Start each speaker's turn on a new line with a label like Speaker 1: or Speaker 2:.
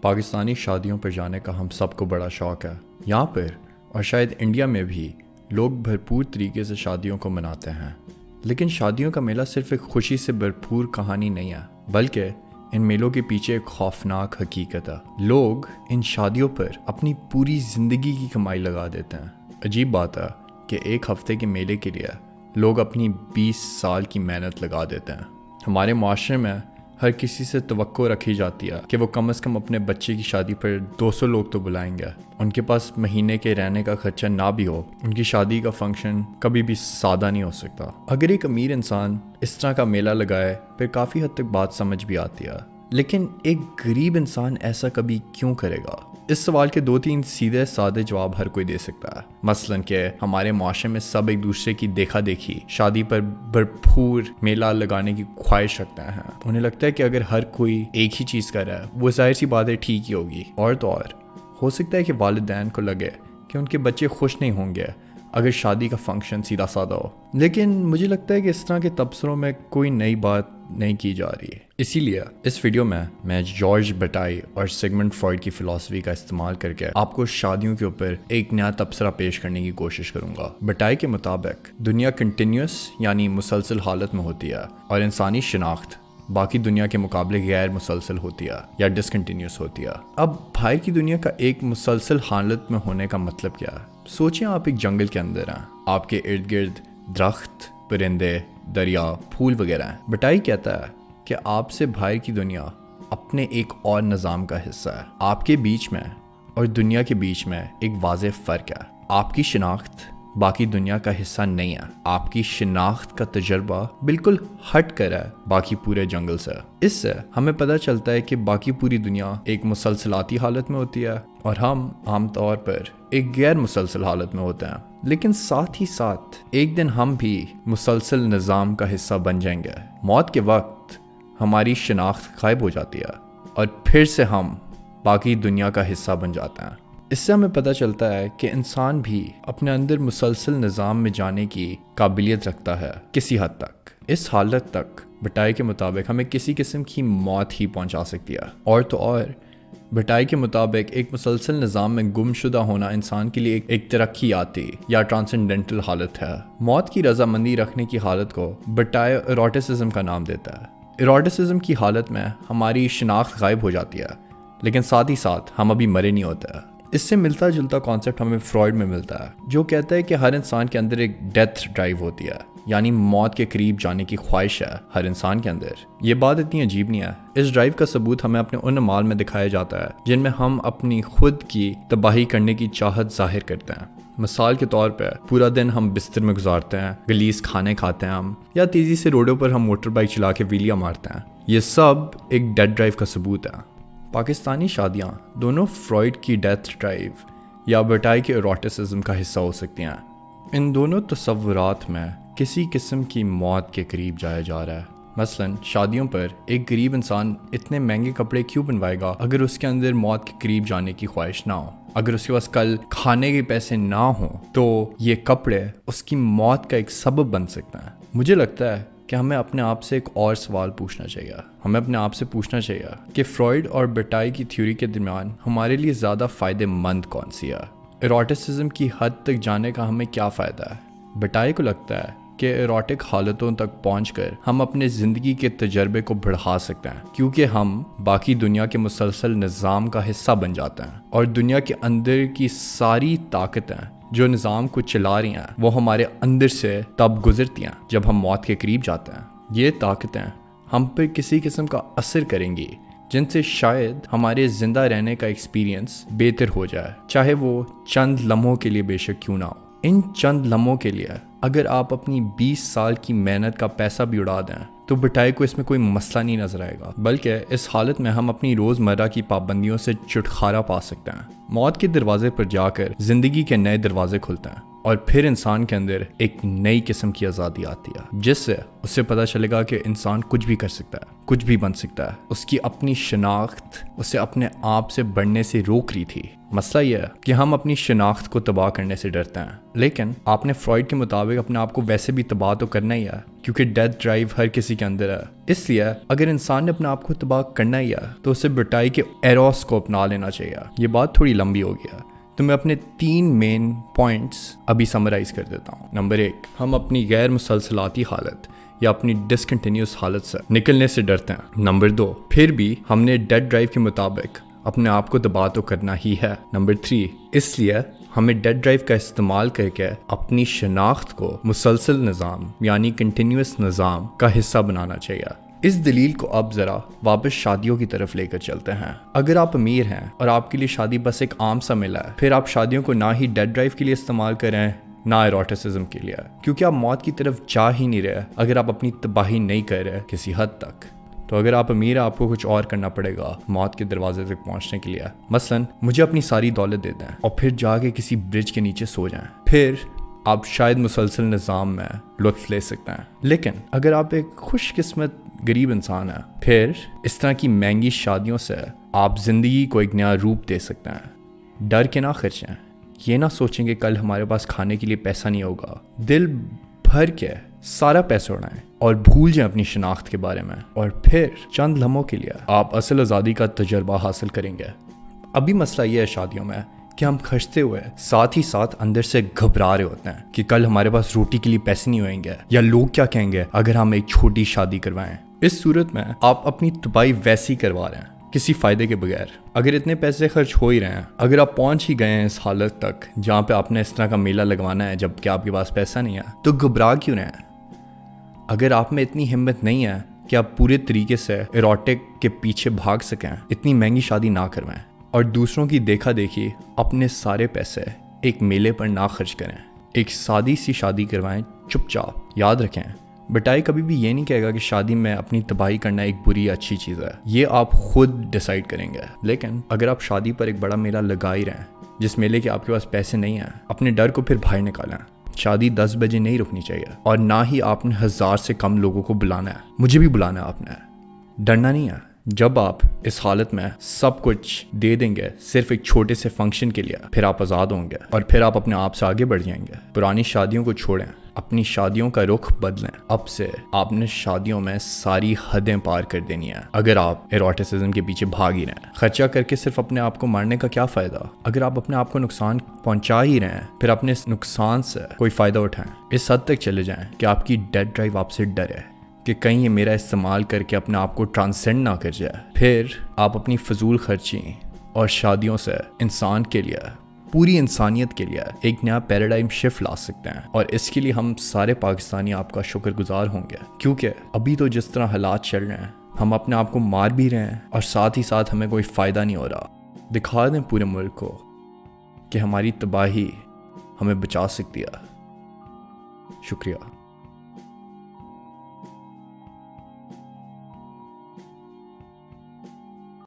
Speaker 1: पाकिस्तानी शादियों पर जाने का हम सबको बड़ा शौक़ है। यहाँ पर और शायद इंडिया में भी लोग भरपूर तरीके से शादियों को मनाते हैं, लेकिन शादियों का मेला सिर्फ एक खुशी से भरपूर कहानी नहीं है, बल्कि इन मेलों के पीछे एक खौफनाक हकीकत है। लोग इन शादियों पर अपनी पूरी ज़िंदगी की कमाई लगा देते हैं। अजीब बात है कि एक हफ़्ते के मेले के लिए लोग अपनी 20 साल की मेहनत लगा देते हैं। हमारे माशरे में हर किसी से तवक्को रखी जाती है कि वो कम से कम अपने बच्चे की शादी पर 200 लोग तो बुलाएंगे। उनके पास महीने के रहने का खर्चा ना भी हो, उनकी शादी का फंक्शन कभी भी सादा नहीं हो सकता। अगर एक अमीर इंसान इस तरह का मेला लगाए फिर काफ़ी हद तक बात समझ भी आती है, लेकिन एक गरीब इंसान ऐसा कभी क्यों करेगा? इस सवाल के 2-3 सीधे सादे जवाब हर कोई दे सकता है। मसलन कि हमारे माशरे में सब एक दूसरे की देखा देखी शादी पर भरपूर मेला लगाने की ख्वाहिश रखते हैं। उन्हें लगता है कि अगर हर कोई एक ही चीज़ कर रहा है वो जाहिर सी बात है ठीक ही होगी। और तो और हो सकता है कि वालिदैन को लगे कि उनके बच्चे खुश नहीं होंगे अगर शादी का फंक्शन सीधा सादा हो। लेकिन मुझे लगता है कि इस तरह के तबसरों में कोई नई बात नहीं की जा रही है। इसीलिए इस वीडियो में मैं जॉर्ज बटाई और सिगमंड फ्रॉइड की फ़िलासफ़ी का इस्तेमाल करके आपको शादियों के ऊपर एक नया तबसरा पेश करने की कोशिश करूंगा। बटाई के मुताबिक दुनिया कंटिन्यूस यानी मुसलसल हालत में होती है और इंसानी शिनाख्त बाकी दुनिया के मुकाबले गैर मुसलसल होती है या डिसकंटिन्यूस होती है। अब बाहर की दुनिया का एक मुसलसल हालत में होने का मतलब क्या है? सोचिए आप एक जंगल के अंदर हैं, आपके इर्द गिर्द दरख्त, परिंदे, दरिया, फूल वगैरह हैं। बटाई कहता है कि आपसे बाहर की दुनिया अपने एक और निज़ाम का हिस्सा है। आपके बीच में और दुनिया के बीच में एक वाज़ेह फ़र्क है। आपकी शिनाख्त बाकी दुनिया का हिस्सा नहीं है। आपकी शिनाख्त का तजर्बा बिल्कुल हट कर है बाकी पूरे जंगल से। इससे हमें पता चलता है कि बाकी पूरी दुनिया एक मुसलसलाती हालत में होती है और हम आमतौर पर एक गैर मुसलसल हालत में होते हैं। लेकिन साथ ही साथ एक दिन हम भी मुसलसल निज़ाम का हिस्सा बन जाएंगे। मौत के वक्त हमारी शिनाख्त गायब हो जाती है और फिर से हम बाकी दुनिया का हिस्सा बन जाते हैं। इससे हमें पता चलता है कि इंसान भी अपने अंदर मुसलसल निज़ाम में जाने की काबिलियत रखता है किसी हद तक। इस हालत तक बटाई के मुताबिक हमें किसी किस्म की मौत ही पहुंचा सकती है। और तो और बटाई के मुताबिक एक मुसलसल निज़ाम में गुमशुदा होना इंसान के लिए एक तरक्याती या ट्रांसेंडेंटल हालत है। मौत की रजामंदी रखने की हालत को बटाई इरोटिसिज्म का नाम देता है। इरोटिसिज्म की हालत में हमारी शिनाख्त गायब हो जाती है, लेकिन साथ ही साथ हम अभी मरे नहीं होते। इससे मिलता जुलता कॉन्सेप्ट हमें फ्रॉइड में मिलता है, जो कहता है कि हर इंसान के अंदर एक डेथ ड्राइव होती है, यानी मौत के करीब जाने की ख्वाहिश है हर इंसान के अंदर। ये बात इतनी अजीब नहीं है। इस ड्राइव का सबूत हमें अपने उन अमाल में दिखाया जाता है जिनमें हम अपनी खुद की तबाही करने की चाहत जाहिर करते हैं। मिसाल के तौर पर पूरा दिन हम बिस्तर में गुजारते हैं, गलीज खाने खाते हैं हम, या तेज़ी से रोडों पर हम मोटर बाइक चला के व्हीलियाँ मारते हैं। ये सब एक डेथ ड्राइव का सबूत है। पाकिस्तानी शादियाँ दोनों फ्रॉइड की डेथ ड्राइव या बटाई के इरोटिसिज्म का हिस्सा हो सकती हैं। इन दोनों तसव्वुरात में किसी किस्म की मौत के करीब जाया जा रहा है। मसलन शादियों पर एक गरीब इंसान इतने महंगे कपड़े क्यों बनवाएगा अगर उसके अंदर मौत के करीब जाने की ख्वाहिश ना हो? अगर उसके पास कल खाने के पैसे ना हो तो ये कपड़े उसकी मौत का एक सबब बन सकता है। मुझे लगता है कि हमें अपने आप से एक और सवाल पूछना चाहिए। हमें अपने आप से पूछना चाहिए कि फ्रॉइड और बटाई की थ्योरी के दरमियान हमारे लिए ज़्यादा फ़ायदेमंद कौन सी है? इरोटिसिज्म की हद तक जाने का हमें क्या फ़ायदा है? बटाई को लगता है कि इरोटिक हालतों तक पहुंचकर हम अपने ज़िंदगी के तजर्बे को बढ़ा सकते हैं, क्योंकि हम बाकी दुनिया के मुसलसल निज़ाम का हिस्सा बन जाते हैं और दुनिया के अंदर की सारी ताकतें जो निज़ाम को चला रही हैं वो हमारे अंदर से तब गुजरती हैं जब हम मौत के करीब जाते हैं। ये ताकतें हम पर किसी किस्म का असर करेंगी जिनसे शायद हमारे ज़िंदा रहने का एक्सपीरियंस बेहतर हो जाए, चाहे वो चंद लम्हों के लिए बेशक क्यों ना हो। इन चंद लम्हों के लिए अगर आप अपनी 20 साल की मेहनत का पैसा भी उड़ा दें तो बटाई को इसमें कोई मसला नहीं नजर आएगा, बल्कि इस हालत में हम अपनी रोज़मर्रा की पाबंदियों से छुटकारा पा सकते हैं। मौत के दरवाजे पर जाकर ज़िंदगी के नए दरवाजे खुलते हैं। اور پھر انسان کے اندر ایک نئی قسم کی آزادی آتی ہے جس سے اسے پتہ چلے گا کہ انسان کچھ بھی کر سکتا ہے، کچھ بھی بن سکتا ہے۔ اس کی اپنی شناخت اسے اپنے آپ سے بڑھنے سے روک رہی تھی۔ مسئلہ یہ ہے کہ ہم اپنی شناخت کو تباہ کرنے سے ڈرتے ہیں، لیکن آپ نے فرائڈ کے مطابق اپنے آپ کو ویسے بھی تباہ تو کرنا ہی ہے، کیونکہ ڈیتھ ڈرائیو ہر کسی کے اندر ہے۔ اس لیے اگر انسان نے اپنے آپ کو تباہ کرنا ہی ہے تو اسے بٹائی کے ایروس کو اپنا لینا چاہیے۔ یہ بات تھوڑی لمبی ہو گیا تو میں اپنے 3 مین پوائنٹس ابھی سمرائز کر دیتا ہوں۔ نمبر 1، ہم اپنی غیر مسلسلاتی حالت یا اپنی ڈسکنٹینیوس حالت سے نکلنے سے ڈرتے ہیں۔ نمبر 2، پھر بھی ہم نے ڈیڈ ڈرائیو کے مطابق اپنے آپ کو تباہ تو کرنا ہی ہے۔ نمبر 3، اس لیے ہمیں ڈیڈ ڈرائیو کا استعمال کر کے اپنی شناخت کو مسلسل نظام یعنی کنٹینیوس نظام کا حصہ بنانا چاہیے۔ اس دلیل کو اب ذرا واپس شادیوں کی طرف لے کر چلتے ہیں۔ اگر آپ امیر ہیں اور آپ کے لیے شادی بس ایک عام سا ملا ہے، پھر آپ شادیوں کو نہ ہی ڈیڈ ڈرائیو کے لیے استعمال کریں نہ ایروٹسزم کے لیے، کیونکہ آپ موت کی طرف جا ہی نہیں رہے اگر آپ اپنی تباہی نہیں کر رہے کسی حد تک۔ تو اگر آپ امیر ہیں، آپ کو کچھ اور کرنا پڑے گا موت کے دروازے تک پہنچنے کے لیے۔ مثلاً مجھے اپنی ساری دولت دے دیں اور پھر جا کے کسی برج کے نیچے سو جائیں، پھر آپ شاید مسلسل نظام میں لطف لے سکتے ہیں۔ لیکن اگر آپ ایک خوش قسمت غریب انسان ہیں، پھر اس طرح کی مہنگی شادیوں سے آپ زندگی کو ایک نیا روپ دے سکتے ہیں۔ ڈر کے نہ خرچیں، یہ نہ سوچیں کہ کل ہمارے پاس کھانے کے لیے پیسہ نہیں ہوگا۔ دل بھر کے سارا پیسہ اڑائیں اور بھول جائیں اپنی شناخت کے بارے میں، اور پھر چند لمحوں کے لیے آپ اصل آزادی کا تجربہ حاصل کریں گے۔ ابھی مسئلہ یہ ہے شادیوں میں کہ ہم خرچتے ہوئے ساتھ ہی ساتھ اندر سے گھبرا رہے ہوتے ہیں کہ کل ہمارے پاس روٹی کے لیے پیسے نہیں ہوئیں گے، یا لوگ کیا کہیں گے اگر ہم ایک چھوٹی شادی کروائیں۔ اس صورت میں آپ اپنی تباہی ویسی کروا رہے ہیں کسی فائدے کے بغیر۔ اگر اتنے پیسے خرچ ہو ہی رہے ہیں، اگر آپ پہنچ ہی گئے ہیں اس حالت تک جہاں پہ آپ نے اس طرح کا میلہ لگوانا ہے جب کہ آپ کے پاس پیسہ نہیں ہے، تو گھبرا کیوں رہے ہیں؟ اگر آپ میں اتنی ہمت نہیں ہے کہ آپ پورے طریقے سے ایروٹک کے پیچھے بھاگ سکیں، اتنی مہنگی شادی نہ کروائیں اور دوسروں کی دیکھا دیکھی اپنے سارے پیسے ایک میلے پر نہ خرچ کریں۔ ایک سادی سی شادی کروائیں چپ چاپ۔ یاد رکھیں، بٹائی کبھی بھی یہ نہیں کہے گا کہ شادی میں اپنی تباہی کرنا ایک بری یا اچھی چیز ہے، یہ آپ خود ڈیسائیڈ کریں گے۔ لیکن اگر آپ شادی پر ایک بڑا میلہ لگا ہی رہے ہیں جس میلے کے آپ کے پاس پیسے نہیں ہیں، اپنے ڈر کو پھر باہر نکالیں۔ شادی 10 بجے نہیں رکنی چاہیے، اور نہ ہی آپ نے 1000 سے کم لوگوں کو بلانا ہے۔ مجھے بھی بلانا ہے آپ نے، ڈرنا نہیں ہے۔ جب آپ اس حالت میں سب کچھ دے دیں گے صرف ایک چھوٹے سے فنکشن کے لیے، پھر آپ آزاد ہوں گے اور پھر آپ اپنے آپ سے آگے بڑھ جائیں گے۔ پرانی شادیوں کو چھوڑیں، اپنی شادیوں کا رخ بدلیں۔ اب سے آپ نے شادیوں میں ساری حدیں پار کر دینی ہیں اگر آپ ایروٹسزم کے پیچھے بھاگ ہی رہے ہیں۔ خرچہ کر کے صرف اپنے آپ کو مارنے کا کیا فائدہ؟ اگر آپ اپنے آپ کو نقصان پہنچا ہی رہے ہیں، پھر اپنے اس نقصان سے کوئی فائدہ اٹھائیں۔ اس حد تک چلے جائیں کہ آپ کی ڈیڈ ڈرائیو آپ سے ڈرے کہ کہیں یہ میرا استعمال کر کے اپنے آپ کو ٹرانسینڈ نہ کر جائے۔ پھر آپ اپنی فضول خرچی اور شادیوں سے انسان کے لیے، پوری انسانیت کے لیے ایک نیا پیراڈائم شفٹ لا سکتے ہیں، اور اس کے لیے ہم سارے پاکستانی آپ کا شکر گزار ہوں گے، کیونکہ ابھی تو جس طرح حالات چل رہے ہیں ہم اپنے آپ کو مار بھی رہے ہیں اور ساتھ ہی ساتھ ہمیں کوئی فائدہ نہیں ہو رہا۔ دکھا دیں پورے ملک کو کہ ہماری تباہی ہمیں بچا سکتی ہے۔ شکریہ۔